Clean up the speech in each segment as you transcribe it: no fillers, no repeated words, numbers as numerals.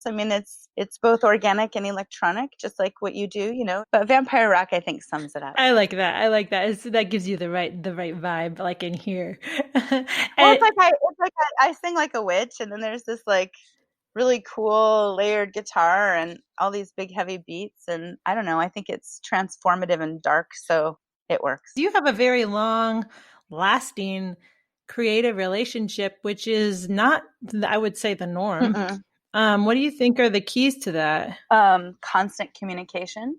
I mean, it's both organic and electronic, just like what you do, you know. But vampire rock, I think, sums it up. I like that. I like that. That gives you the right vibe, like in here. Well, And I sing like a witch, and then there's this like really cool layered guitar and all these big heavy beats, and I don't know. I think it's transformative and dark, so it works. you have a very long lasting creative relationship, which is not, I would say, the norm. Mm-mm. What do you think are the keys to that? Constant communication,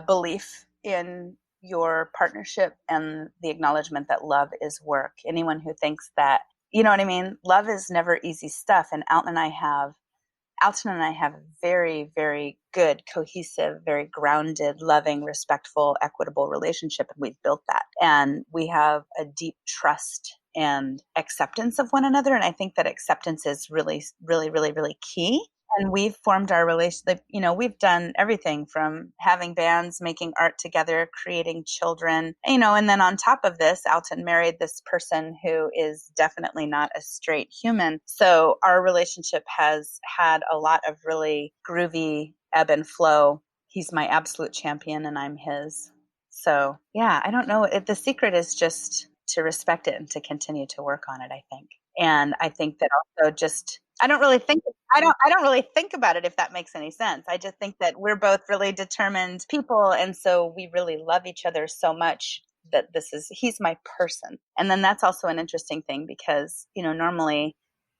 belief in your partnership, and the acknowledgement that love is work. Anyone who thinks that, you know what I mean? Love is never easy stuff. And Alton and I have a very, very good, cohesive, very grounded, loving, respectful, equitable relationship. And we've built that. And we have a deep trust and acceptance of one another. And I think that acceptance is really, really, really, really key. And we've formed our relationship. You know, we've done everything from having bands, making art together, creating children, you know, and then on top of this, Alton married this person who is definitely not a straight human. So our relationship has had a lot of really groovy ebb and flow. He's my absolute champion and I'm his. So yeah, I don't know. The secret is just to respect it and to continue to work on it, I think. And I think that also just I don't really think about it, if that makes any sense. I just think that we're both really determined people, and so we really love each other so much that he's my person. And then that's also an interesting thing because, you know, normally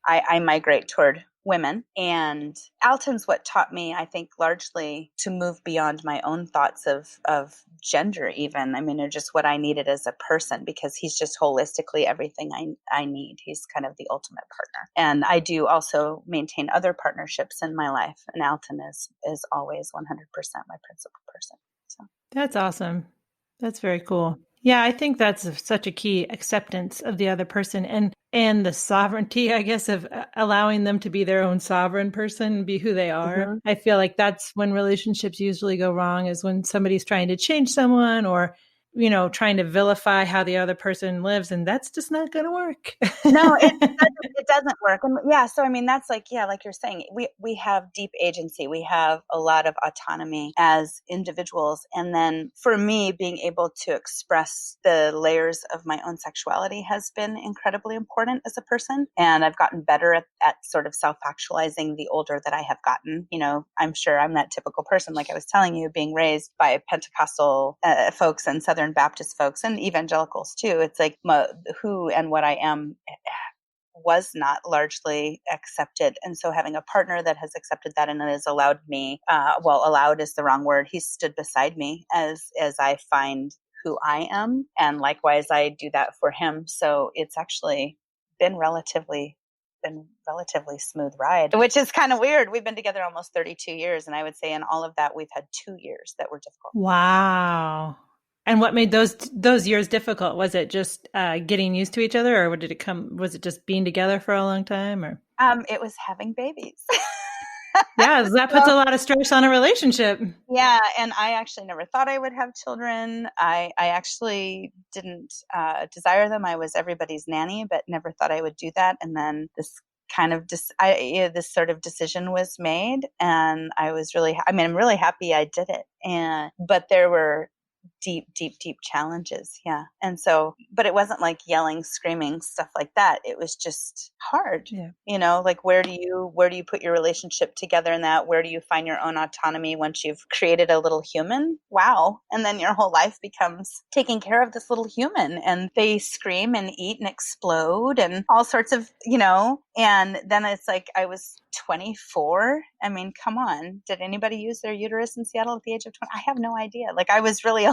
I migrate toward women, and Alton's what taught me, I think, largely to move beyond my own thoughts of gender even. I mean, or just what I needed as a person, because he's just holistically everything I need. He's kind of the ultimate partner. And I do also maintain other partnerships in my life, and Alton is always 100% my principal person. So That's awesome. That's very cool. Yeah, I think that's such a key, acceptance of the other person and the sovereignty, I guess, of allowing them to be their own sovereign person, be who they are. mm-hmm. I feel like that's when relationships usually go wrong, is when somebody's trying to change someone or, you know, trying to vilify how the other person lives, and that's just not going to work. No, it doesn't work. And yeah, so I mean, that's like, yeah, like you're saying, we have deep agency. We have a lot of autonomy as individuals. And then for me, being able to express the layers of my own sexuality has been incredibly important as a person. And I've gotten better at sort of self-actualizing the older that I have gotten. You know, I'm sure I'm that typical person, like I was telling you, being raised by Pentecostal folks and Southern Baptist folks and evangelicals too. It's like who and what I am was not largely accepted. And so having a partner that has accepted that and has allowed me, allowed is the wrong word. He stood beside me as I find who I am. And likewise, I do that for him. So it's actually been relatively smooth ride, which is kind of weird. We've been together almost 32 years. And I would say in all of that, we've had 2 years that were difficult. Wow. And what made those years difficult? Was it just getting used to each other, or was it just being together for a long time? Or it was having babies. Yeah, that puts a lot of stress on a relationship. Yeah, and I actually never thought I would have children. I actually didn't desire them. I was everybody's nanny, but never thought I would do that. And then this kind of this sort of decision was made, and I was really, I mean, I'm really happy I did it. But there were deep challenges. Yeah. And so, but it wasn't like yelling, screaming, stuff like that. It was just hard. Yeah. You know, like where do you put your relationship together in that? Where do you find your own autonomy once you've created a little human? Wow. And then your whole life becomes taking care of this little human, and they scream and eat and explode and all sorts of, you know, and then it's like I was 24. I mean, come on. Did anybody use their uterus in Seattle at the age of 20? I have no idea. Like I was really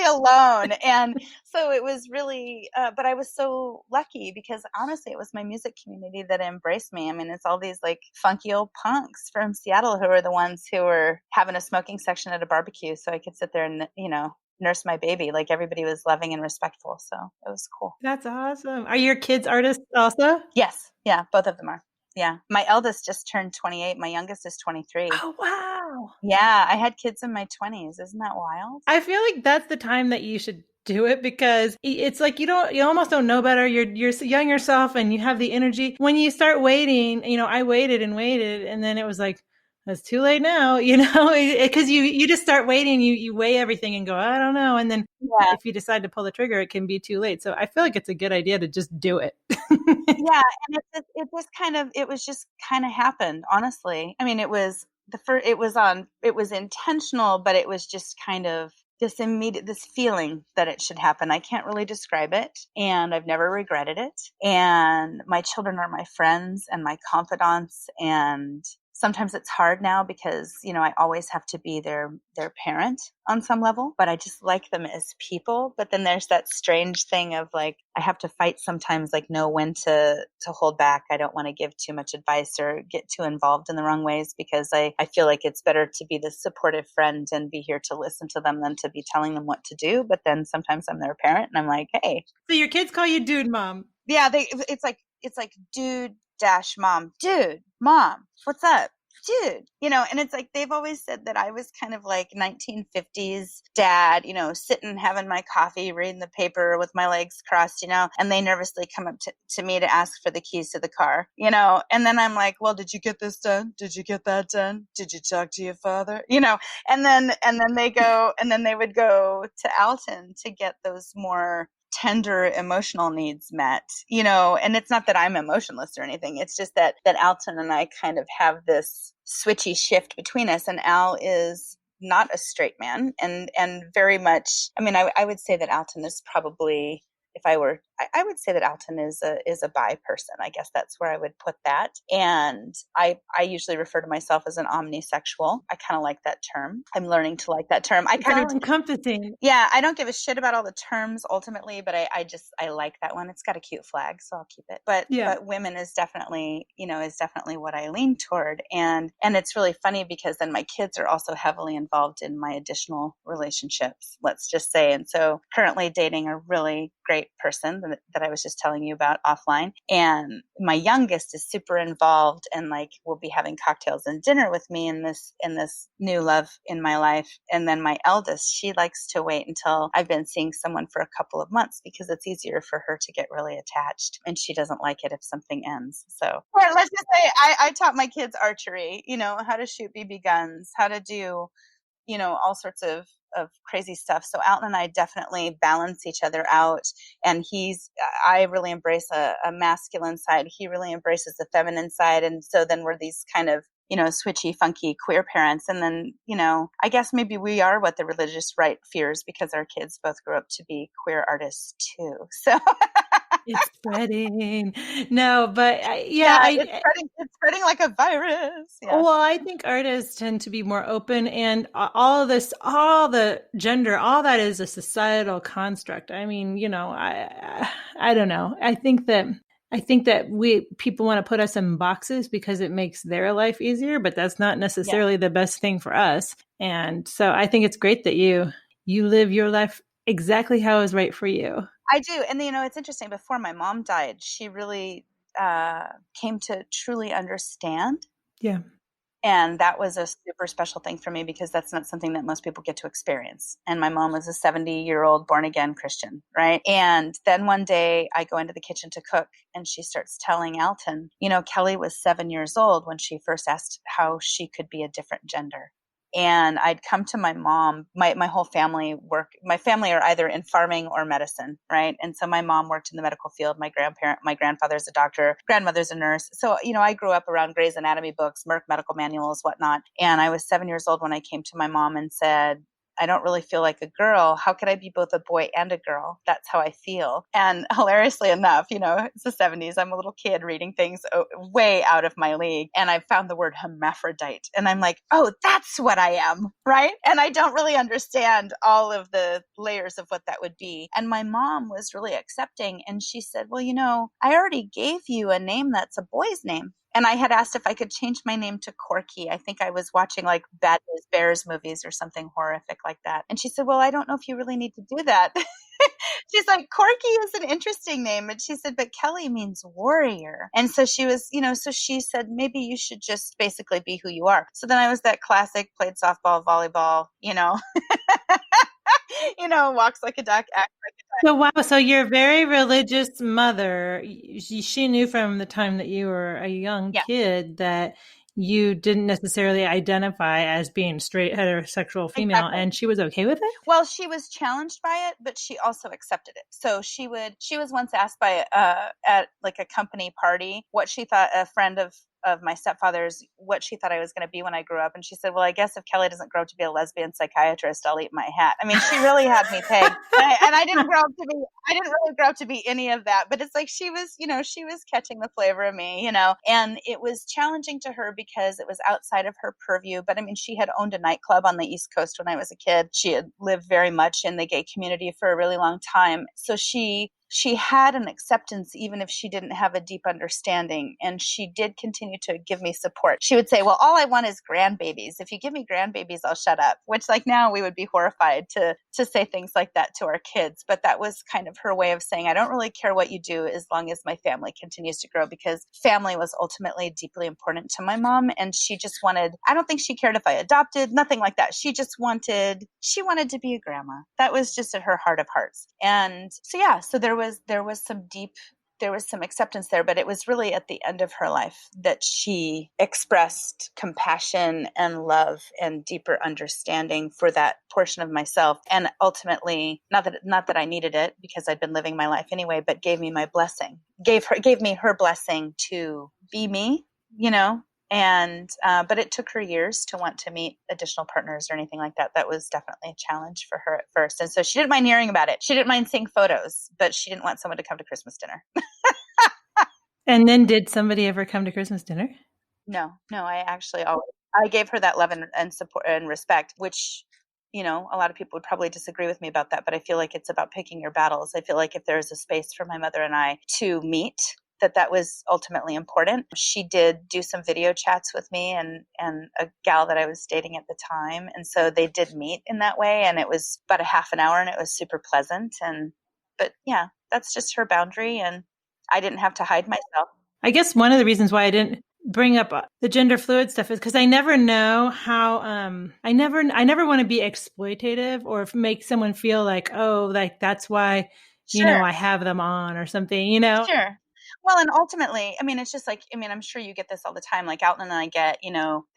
alone. And so it was really, but I was so lucky because honestly, it was my music community that embraced me. I mean, it's all these like funky old punks from Seattle who are the ones who were having a smoking section at a barbecue. So I could sit there and, you know, nurse my baby. Like everybody was loving and respectful. So it was cool. That's awesome. Are your kids artists also? Yes. Yeah. Both of them are. Yeah. My eldest just turned 28. My youngest is 23. Oh, wow. Yeah. I had kids in my 20s. Isn't that wild? I feel like that's the time that you should do it, because it's like you almost don't know better. You're young yourself and you have the energy. When you start waiting, I waited and waited, and then it was like, it's too late now, because you just start waiting, you weigh everything and go, I don't know. And then Yeah. if you decide to pull the trigger, it can be too late. So I feel like it's a good idea to just do it. Yeah, and it was just kind of happened, honestly. I mean, it was it was intentional, but it was just kind of this feeling that it should happen. I can't really describe it, and I've never regretted it. And my children are my friends and my confidants, and sometimes it's hard now because, I always have to be their parent on some level, but I just like them as people. But then there's that strange thing of like, I have to fight sometimes, like know when to hold back. I don't want to give too much advice or get too involved in the wrong ways, because I feel like it's better to be the supportive friend and be here to listen to them than to be telling them what to do. But then sometimes I'm their parent and I'm like, hey. So your kids call you dude mom? Yeah, it's like dude dash mom, dude, mom, what's up? Dude, and it's like they've always said that I was kind of like 1950s dad, sitting having my coffee, reading the paper with my legs crossed, and they nervously come up to me to ask for the keys to the car, and then I'm like, well, did you get this done? Did you get that done? Did you talk to your father? And then they would go to Alton to get those more tender emotional needs met, and it's not that I'm emotionless or anything. It's just that Alton and I kind of have this switchy shift between us, and Al is not a straight man, and very much, I mean, I would say that Alton is probably, I would say that Alton is a bi person. I guess that's where I would put that. And I usually refer to myself as an omnisexual. I kind of like that term. I'm learning to like that term. It's all encompassing. Yeah, I don't give a shit about all the terms ultimately, but I like that one. It's got a cute flag, so I'll keep it. But women is definitely what I lean toward. And it's really funny because then my kids are also heavily involved in my additional relationships, let's just say. And so currently dating a really great person that I was just telling you about offline. And my youngest is super involved and like will be having cocktails and dinner with me in this new love in my life. And then my eldest, she likes to wait until I've been seeing someone for a couple of months because it's easier for her to get really attached, and she doesn't like it if something ends. So let's just say I taught my kids archery, how to shoot BB guns, how to do, all sorts of crazy stuff. So Alton and I definitely balance each other out. And I really embrace a masculine side. He really embraces the feminine side. And so then we're these kind of, switchy, funky queer parents. And then, I guess maybe we are what the religious right fears, because our kids both grew up to be queer artists too. So it's spreading. No, but it's spreading like a virus. Yeah. Well, I think artists tend to be more open, and all the gender, all that is a societal construct. I mean, I don't know. I think that people want to put us in boxes because it makes their life easier, but that's not necessarily the best thing for us. And so I think it's great that you live your life exactly how is right for you. I do. And, it's interesting. Before my mom died, she really came to truly understand. Yeah. And that was a super special thing for me because that's not something that most people get to experience. And my mom was a 70-year-old born again Christian, right? And then one day I go into the kitchen to cook and she starts telling Alton, Kelly was 7 years old when she first asked how she could be a different gender. And I'd come to my mom, my whole family my family are either in farming or medicine, right? And so my mom worked in the medical field. My grandfather's a doctor, grandmother's a nurse. So, I grew up around Grey's Anatomy books, Merck medical manuals, whatnot. And I was 7 years old when I came to my mom and said, I don't really feel like a girl. How could I be both a boy and a girl? That's how I feel. And hilariously enough, it's the 70s. I'm a little kid reading things way out of my league. And I found the word hermaphrodite. And I'm like, oh, that's what I am, right? And I don't really understand all of the layers of what that would be. And my mom was really accepting. And she said, well, I already gave you a name that's a boy's name. And I had asked if I could change my name to Corky. I think I was watching like Bad News Bears movies or something horrific like that. And she said, well, I don't know if you really need to do that. She's like, Corky is an interesting name. And she said, but Kelly means warrior. And so she was, so she said, maybe you should just basically be who you are. So then I was that classic, played softball, volleyball, walks like a duck, acts like a duck. So wow, so your very religious mother, she knew from the time that you were a young Yeah, kid that you didn't necessarily identify as being straight heterosexual female, exactly. and she was okay with it? Well, she was challenged by it, but she also accepted it. So she was once asked by at like a company party what she thought, a friend of my stepfather's, what she thought I was going to be when I grew up, and she said, "Well, I guess if Kelly doesn't grow up to be a lesbian psychiatrist, I'll eat my hat." I mean, she really had me pegged, and I didn't grow up to be. I didn't really grow up to be any of that, but it's like she was catching the flavor of me, and it was challenging to her because it was outside of her purview. But I mean, she had owned a nightclub on the East Coast when I was a kid. She had lived very much in the gay community for a really long time. So she had an acceptance even if she didn't have a deep understanding, and she did continue to give me support. She would say, "Well, all I want is grandbabies. If you give me grandbabies, I'll shut up," which like now we would be horrified to say things like that to our kids, but that was kind of her way of saying, "I don't really care what you do as long as my family continues to grow," because family was ultimately deeply important to my mom, and she just wanted, I don't think she cared if I adopted, nothing like that. She wanted to be a grandma. That was just at her heart of hearts. And so yeah, so there was some acceptance there, but it was really at the end of her life that she expressed compassion and love and deeper understanding for that portion of myself. And ultimately, not that I needed it because I'd been living my life anyway, but gave me my blessing, gave me her blessing to be me, and but it took her years to want to meet additional partners or anything like that. That was definitely a challenge for her at first, and so she didn't mind hearing about it. She didn't mind seeing photos, but she didn't want someone to come to Christmas dinner. And then did somebody ever come to Christmas dinner? No, I gave her that love and support and respect, which a lot of people would probably disagree with me about that, but I feel like it's about picking your battles. I feel like if there's a space for my mother and I to meet, that was ultimately important. She did do some video chats with me and a gal that I was dating at the time, and so they did meet in that way, and it was about a half an hour, and it was super pleasant. But yeah, that's just her boundary, and I didn't have to hide myself. I guess one of the reasons why I didn't bring up the gender fluid stuff is because I never know how I never want to be exploitative or make someone feel like, oh, like that's why Sure. I have them on or something. Sure. Well, and ultimately, I mean, it's just like, I mean, I'm sure you get this all the time. Like Outland and I get,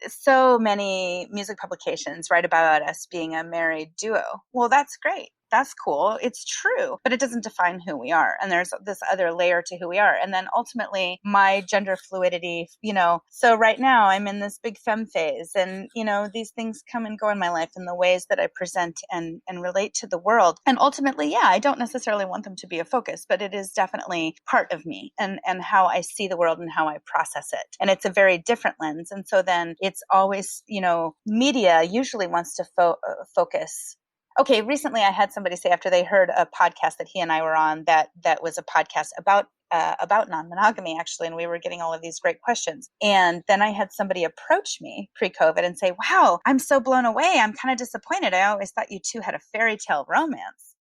so many music publications write about us being a married duo. Well, that's great. That's cool. It's true, but it doesn't define who we are. And there's this other layer to who we are. And then ultimately my gender fluidity, so right now I'm in this big femme phase, and, these things come and go in my life in the ways that I present and relate to the world. And ultimately, yeah, I don't necessarily want them to be a focus, but it is definitely part of me and how I see the world and how I process it. And it's a very different lens. And so then it's always, media usually wants to focus. Okay, recently I had somebody say after they heard a podcast that he and I were on that was a podcast about non-monogamy, actually, and we were getting all of these great questions. And then I had somebody approach me pre-COVID and say, "Wow, I'm so blown away. I'm kind of disappointed. I always thought you two had a fairy tale romance."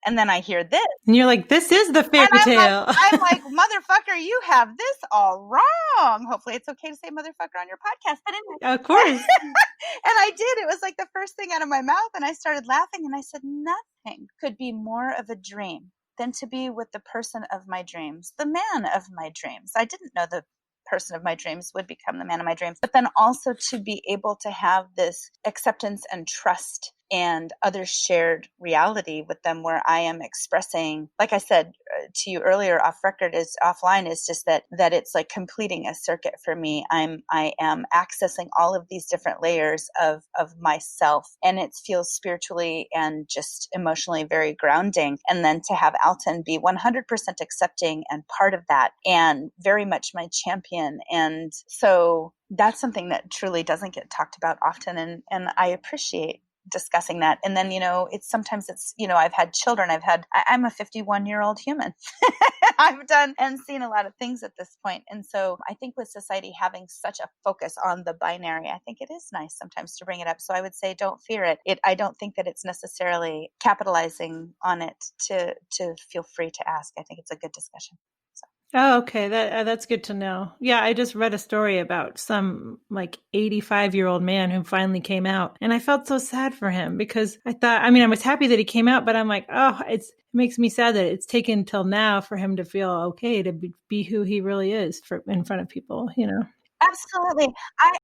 And then I hear this. And you're like, this is the fairy And tale. I'm like, "Motherfucker, you have this all wrong." Hopefully it's okay to say motherfucker on your podcast. But anyway. Of course. And I did. It was like the first thing out of my mouth. And I started laughing and I said, "Nothing could be more of a dream than to be with the person of my dreams, the man of my dreams." I didn't know the person of my dreams would become the man of my dreams, but then also to be able to have this acceptance and trust and other shared reality with them, where I am expressing, like I said to you earlier offline, is just that it's like completing a circuit for me. I am accessing all of these different layers of myself, and it feels spiritually and just emotionally very grounding. And then to have Alton be 100% accepting and part of that, and very much my champion. And so that's something that truly doesn't get talked about often, and I appreciate discussing that. And then, sometimes it's, I've had children, I'm a 51-year-old human. I've done and seen a lot of things at this point. And so I think with society having such a focus on the binary, I think it is nice sometimes to bring it up. So I would say, don't fear it. I don't think that it's necessarily capitalizing on it to feel free to ask. I think it's a good discussion. So. Oh, okay. That's good to know. Yeah, I just read a story about some like 85-year-old man who finally came out, and I felt so sad for him because I thought, I mean, I was happy that he came out, but I'm like, oh, it makes me sad that it's taken till now for him to feel okay to be who he really is for in front of people, you know. Absolutely. I